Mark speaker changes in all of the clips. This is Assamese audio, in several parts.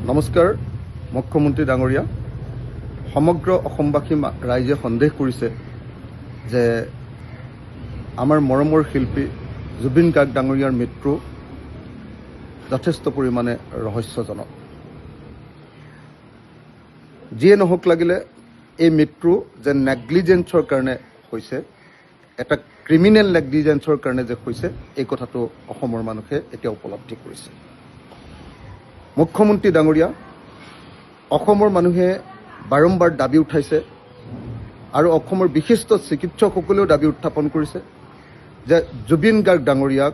Speaker 1: নমস্কাৰ মুখ্যমন্ত্ৰী ডাঙৰীয়া সমগ্ৰ অসমবাসী ৰাইজে সন্দেহ কৰিছে যে আমাৰ মৰমৰ শিল্পী জুবিন গাৰ্গ ডাঙৰীয়াৰ মৃত্যু যথেষ্ট পৰিমাণে ৰহস্যজনক। যিয়ে নহওক লাগিলে এই মৃত্যু যে নেগলিজেন্সৰ কাৰণে হৈছে, এটা ক্ৰিমিনেল নেগলিজেন্সৰ কাৰণে যে হৈছে, এই কথাটো অসমৰ মানুহে এতিয়া উপলব্ধি কৰিছে। মুখ্যমন্ত্ৰী ডাঙৰীয়া, অসমৰ মানুহে বাৰম্বাৰ দাবী উঠাইছে আৰু অসমৰ বিশিষ্ট চিকিৎসকসকলেও দাবী উত্থাপন কৰিছে যে জুবিন গাৰ্গ ডাঙৰীয়াক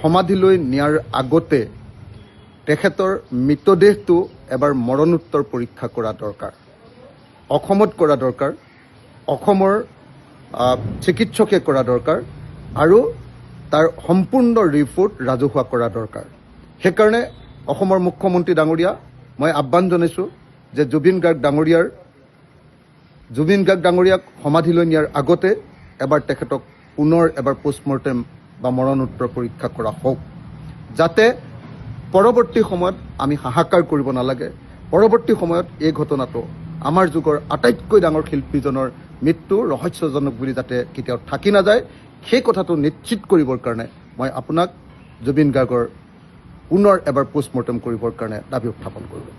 Speaker 1: সমাধিলৈ নিয়াৰ আগতে তেখেতৰ মৃতদেহটো এবাৰ মৰণোত্তৰ পৰীক্ষা কৰা দৰকাৰ, অসমত কৰা দৰকাৰ, অসমৰ চিকিৎসকে কৰা দৰকাৰ আৰু তাৰ সম্পূৰ্ণ ৰিপৰ্ট ৰাজহুৱা কৰা দৰকাৰ। সেইকাৰণে অসমৰ মুখ্যমন্ত্ৰী ডাঙৰীয়া, মই আহ্বান জনাইছোঁ যে জুবিন গাৰ্গ ডাঙৰীয়াক সমাধিলৈ নিয়াৰ আগতে এবাৰ তেখেতক পুনৰ এবাৰ পোষ্টমৰ্টেম বা মৰণোত্তৰ পৰীক্ষা কৰা হওক, যাতে পৰৱৰ্তী সময়ত আমি হাহাকাৰ কৰিব নালাগে। পৰৱৰ্তী সময়ত এই ঘটনাটো আমাৰ যুগৰ আটাইতকৈ ডাঙৰ শিল্পীজনৰ মৃত্যু ৰহস্যজনক বুলি যাতে কেতিয়াও থাকি নাযায়, সেই কথাটো নিশ্চিত কৰিবৰ কাৰণে মই আপোনাক জুবিন গাৰ্গৰ পুনৰ এবাৰ পোষ্টমৰ্টেম কৰিবৰ কাৰণে দাবী উত্থাপন কৰিলোঁ।